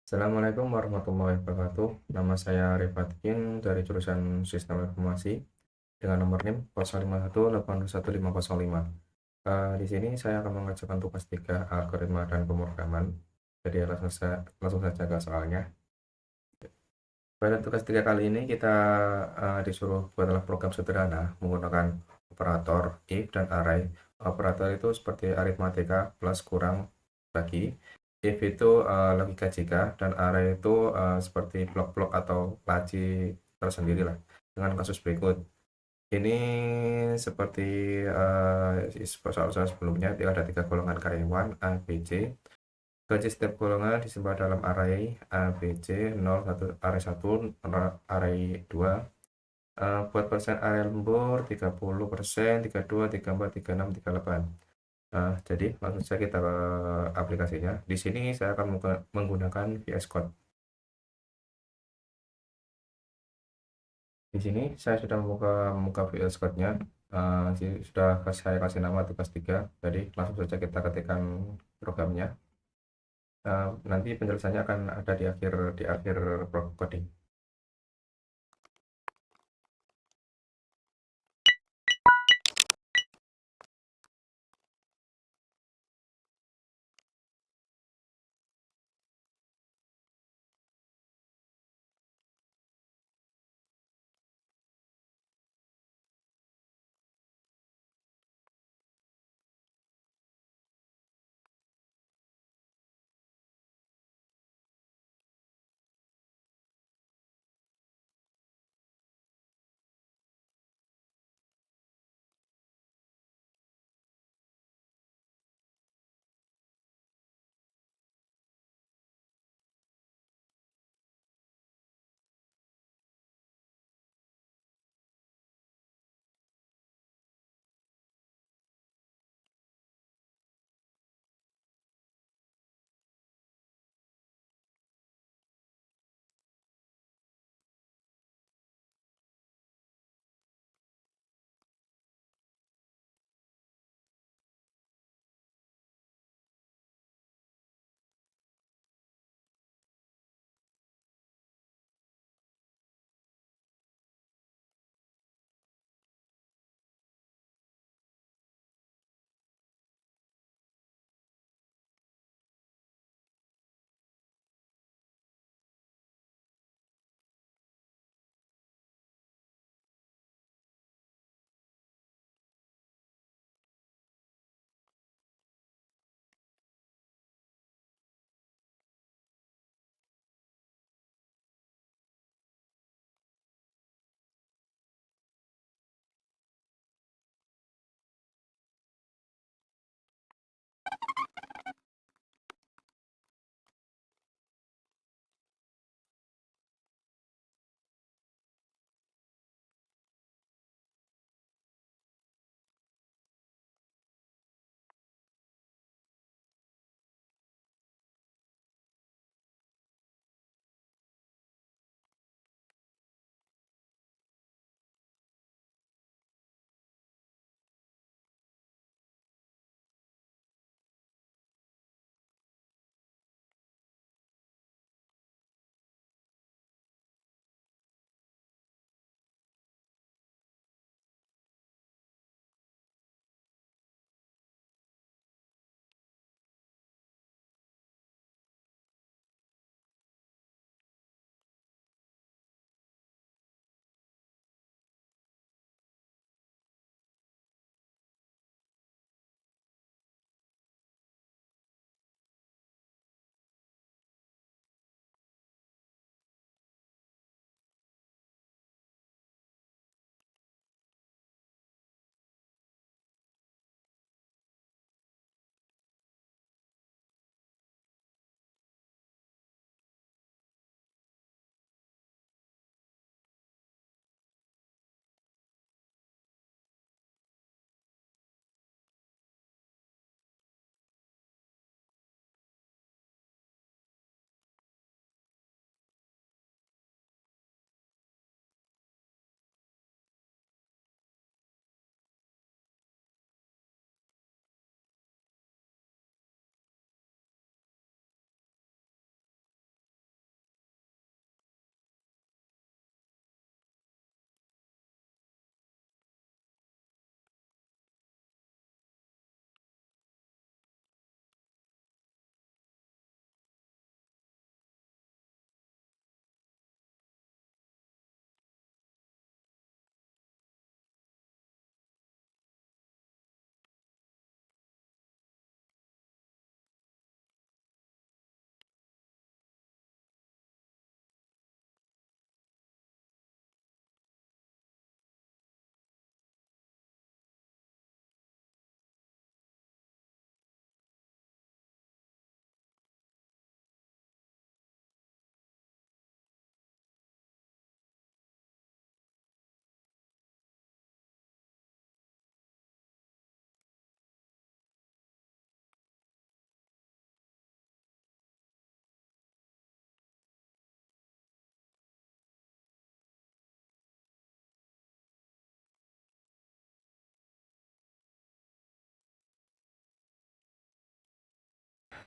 Assalamualaikum warahmatullahi wabarakatuh. Nama saya Rifatkin dari jurusan Sistem Informasi dengan nomor NIM 0518211505. Di sini saya akan mengerjakan tugas 3 algoritma dan pemrograman. Jadi langsung saja ke soalnya. Pada tugas 3 kali ini kita disuruh buatlah program sederhana menggunakan operator if dan array. Operator itu seperti aritmatika, plus, kurang, bagi. If itu logika jika, dan array itu seperti blok-blok atau laci tersendiri lah. Dengan kasus berikut. Ini seperti soal-soal sebelumnya, ada 3 golongan karyawan A, B, C. Gaji setiap golongan disimpan dalam array A, B, C, 0, 1, array 1, array 2. Buat persen area lembur 30%, 32, 34, 36, 38. Jadi langsung saja kita ke aplikasinya. Di sini saya akan menggunakan VS Code. Di sini saya sudah membuka VS Code-nya. Sudah saya kasih nama tugas 3. Jadi langsung saja kita ketikkan programnya. Nanti penjelasannya akan ada di akhir coding.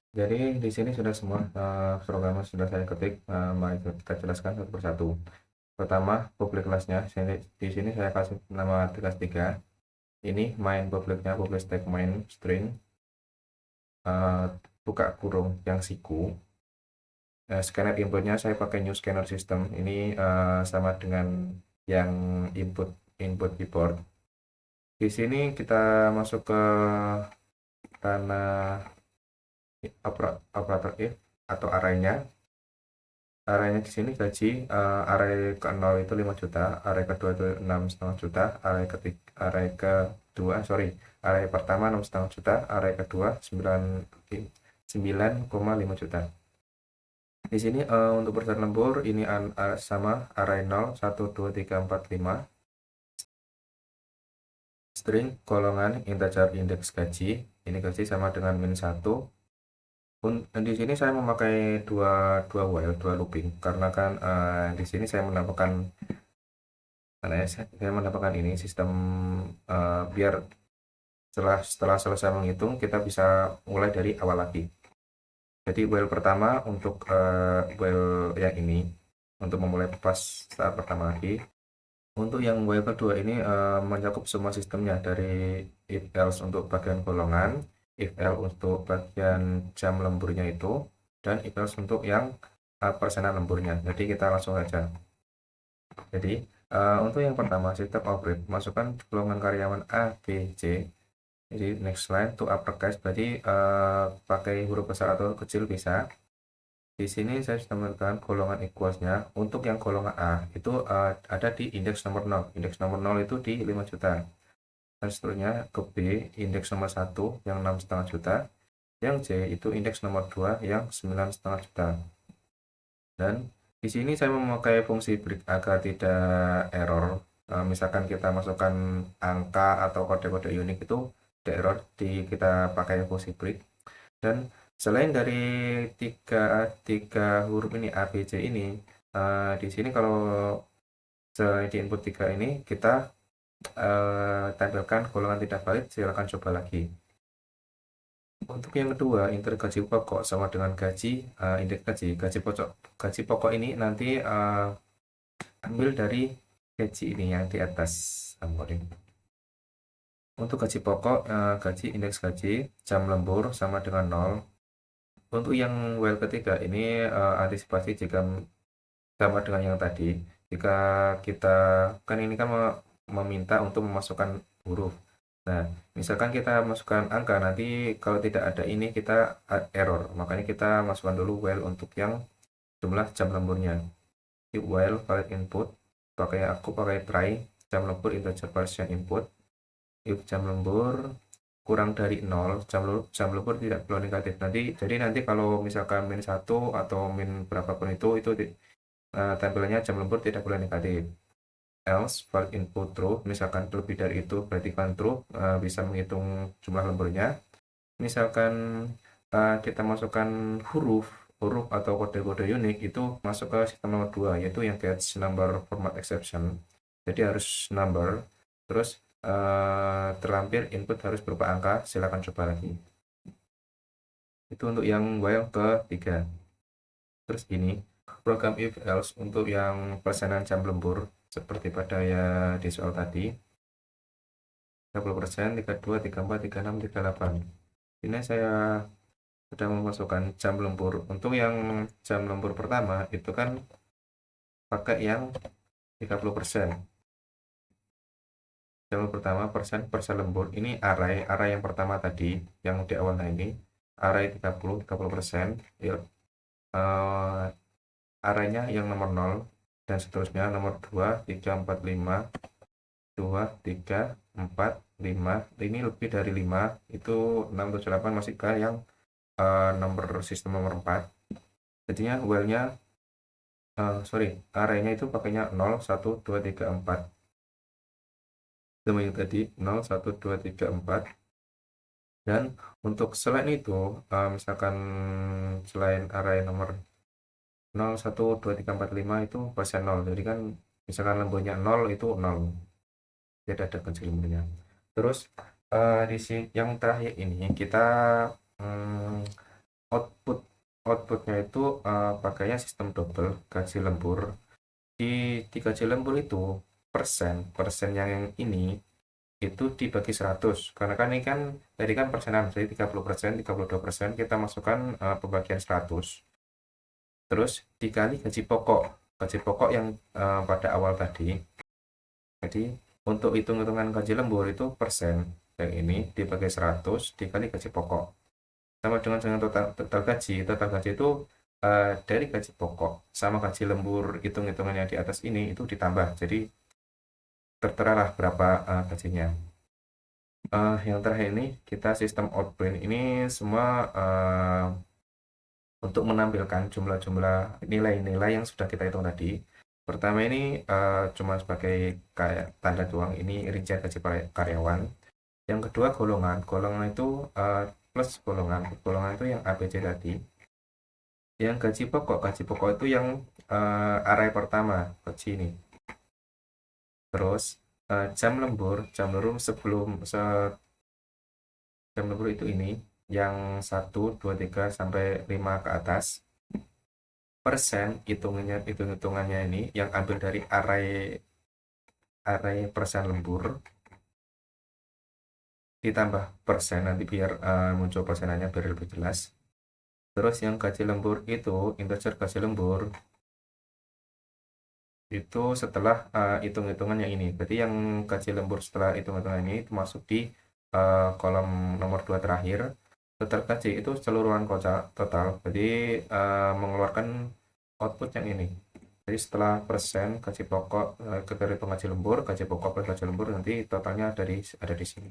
Jadi di sini sudah semua programnya sudah saya ketik. Mari kita jelaskan satu persatu. Pertama, public class-nya. Di sini saya kasih nama kelas 3. Ini main public-nya, public stack main string, buka kurung yang siku. Scanner inputnya saya pakai new scanner system. Ini sama dengan yang input keyboard. Di sini kita masuk ke ranah operator if atau arraynya. Arraynya di sini gaji, array ke 0 itu 5 juta, array kedua itu 6,5 juta, array pertama 6,5 juta, array kedua 9,5 juta. Di sini untuk berdasar lembur ini sama array 0, 1, 2, 3, 4, 5. String golongan integer indeks gaji. Ini gaji sama dengan min 1. Di sini saya memakai dua while, dua looping karena kan di sini saya mendapatkan ini sistem biar setelah selesai menghitung kita bisa mulai dari awal lagi. Jadi while pertama untuk while yang ini untuk memulai pas saat pertama lagi. Untuk yang while kedua ini mencakup semua sistemnya dari if else untuk bagian golongan, if else untuk bagian jam lemburnya itu, dan if else untuk yang persenan lemburnya. Jadi kita langsung saja. Jadi untuk yang pertama sistem operate, masukkan golongan karyawan A, B, C. Jadi next line to uppercase berarti pakai huruf besar atau kecil bisa. Di sini saya sudah menentukan golongan equalsnya. Untuk yang golongan A itu ada di indeks nomor 0. Indeks nomor 0 itu di 5 juta. Dan seterusnya ke B, indeks nomor 1 yang 6,5 juta. Yang C itu indeks nomor 2 yang 9,5 juta. Dan di sini saya memakai fungsi break agar tidak error. Misalkan kita masukkan angka atau kode-kode unik itu tidak error, kita pakai fungsi break. Dan selain dari tiga huruf ini A, B, C ini, di sini kalau selain di input 3 ini kita tampilkan golongan tidak valid, silakan coba lagi. Untuk yang kedua, inter gaji pokok sama dengan gaji, indeks gaji pokok ini nanti ambil dari gaji ini yang di atas. Untuk gaji pokok, gaji indeks gaji, jam lembur sama dengan 0. Untuk yang while ketiga ini antisipasi jika sama dengan yang tadi. Jika kita kan ini kan meminta untuk memasukkan huruf. Nah, misalkan kita masukkan angka, nanti kalau tidak ada ini kita error. Makanya kita masukkan dulu while untuk yang jumlah jam lemburnya. Di while valid input, aku pakai try jam lembur integer version input. If jam lembur kurang dari 0, jam lembur tidak perlu negatif. Jadi nanti kalau misalkan min 1 atau min berapapun itu tampilannya jam lembur tidak boleh negatif. Else valid input true, misalkan lebih dari itu berarti kan true, bisa menghitung jumlah lemburnya. Misalkan kita masukkan huruf atau kode-kode unik itu masuk ke sistem nomor 2 yaitu yang catch number format exception. Jadi harus number terus terlampir input harus berupa angka, silakan coba lagi. Itu untuk yang while ketiga. Terus ini program if else untuk yang persenan jam lembur seperti pada ya di soal tadi 30%, 32, 34, 36, 38. Ini saya sudah memasukkan jam lembur. Untuk yang jam lembur pertama itu kan pakai yang 30%. Jam lembur pertama persen lembur ini array yang pertama tadi yang di awalnya ini array 30%. Arraynya yang nomor 0 dan seterusnya nomor 2, 3, 4, 5, 2, 3, 4, 5. Ini lebih dari 5 itu 6, 7, 8 masih ke yang nomor sistem nomor 4. Jadinya while-nya arraynya itu pakainya 0, 1, 2, 3, 4 sama yang tadi 0, 1, 2, 3, 4. Dan untuk selain itu misalkan selain array nomor 0, 1, 2, 3, 4, 5 itu persen 0. Jadi kan misalkan lemburnya 0 itu 0. Tidak ada kecil lemburnya. Terus di sini yang terakhir ini kita output outputnya itu pakainya sistem double gaji lembur. Di gaji lembur itu persen yang ini itu dibagi 100, karena kan ini kan tadi kan persenan, jadi 30%, 32% kita masukkan pembagian 100, terus dikali gaji pokok yang pada awal tadi. Jadi untuk hitung-hitungan gaji lembur itu persen yang ini dibagi 100 dikali gaji pokok sama dengan total gaji itu dari gaji pokok sama gaji lembur, hitung-hitungannya di atas ini itu ditambah, jadi terteralah berapa gajinya. Yang terakhir ini kita sistem outprint ini semua untuk menampilkan jumlah-jumlah nilai-nilai yang sudah kita hitung tadi. Pertama ini cuma sebagai kayak tanda doang, ini rincian gaji karyawan. Yang kedua golongan itu plus golongan itu yang ABC tadi. Yang gaji pokok itu yang array pertama gaji ini. Terus jam lembur jam lembur itu ini yang 1, 2, 3 sampai 5 ke atas. Persen hitungannya ini yang ambil dari array persen lembur ditambah persen, nanti biar muncul persenannya biar lebih jelas. Terus yang gaji lembur itu integer gaji lembur itu setelah hitung-hitungan yang ini. Berarti yang gaji lembur setelah hitung-hitungan ini itu masuk di kolom nomor 2 terakhir. Total gaji itu keseluruhan total. Jadi mengeluarkan output yang ini. Jadi setelah persen gaji pokok kehitung gaji pokok plus gaji lembur, nanti totalnya ada di sini.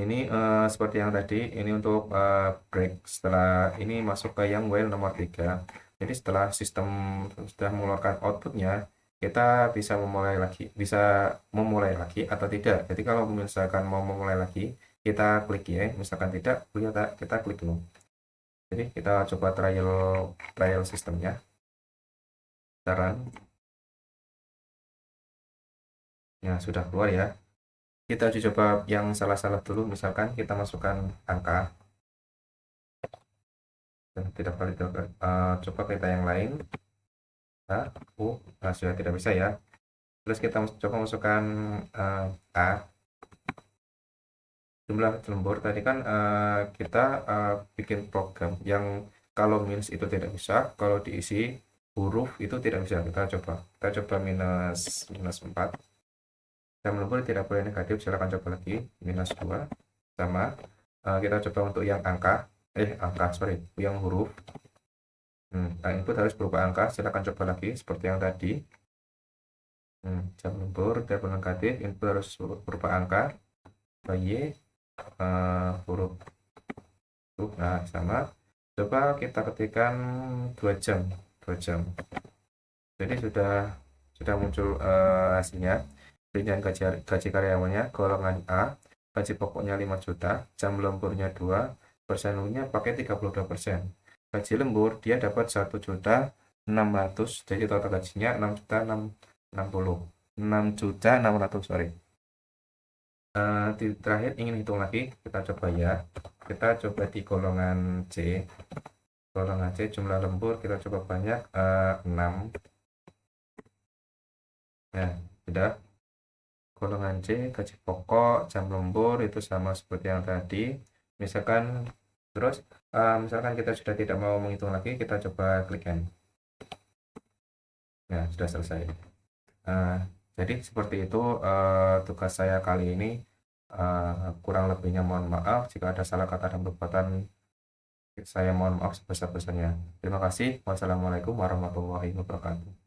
Ini seperti yang tadi, ini untuk break. Setelah ini masuk ke yang while nomor 3. Jadi setelah sistem sudah mengeluarkan outputnya, kita bisa memulai lagi atau tidak. Jadi kalau misalkan mau memulai lagi, kita klik ya. Misalkan tidak, kita klik dulu. Jadi kita coba trial sistemnya. Saran. Ya, sudah keluar ya. Kita uji coba yang salah-salah dulu. Misalkan kita masukkan angka. Tidak valid. Coba kita yang lain. Sudah tidak bisa ya. Terus kita coba masukkan A. Jumlah lembur tadi kan kita bikin program yang kalau minus itu tidak bisa, kalau diisi huruf itu tidak bisa. Kita coba minus 4. Jam lembur tidak boleh negatif, silakan coba lagi minus 2. Sama kita coba untuk yang yang huruf. Input harus berupa angka, silakan coba lagi seperti yang tadi. Jam lembur tidak boleh negatif, input harus berupa angka. Y huruf. Nah, sama. Coba kita ketikkan 2 jam. Jadi sudah muncul hasilnya. Rincian gaji karyawannya golongan A, gaji pokoknya 5 juta, jam lemburnya 2, persennya pakai 32%. Gaji lembur dia dapat 1.600.000, jadi total gajinya 6.600.000, sorry. Terakhir ingin hitung lagi, kita coba ya. Kita coba di golongan C. Jumlah lembur kita coba banyak 6. Nah, sudah. Golongan C gaji pokok jam lembur itu sama seperti yang tadi. Misalkan kita sudah tidak mau menghitung lagi, kita coba klik N. Nah, sudah selesai. Jadi seperti itu tugas saya kali ini. Kurang lebihnya mohon maaf jika ada salah kata dan perbuatan. Saya mohon maaf sebesar-besarnya. Terima kasih. Wassalamualaikum warahmatullahi wabarakatuh.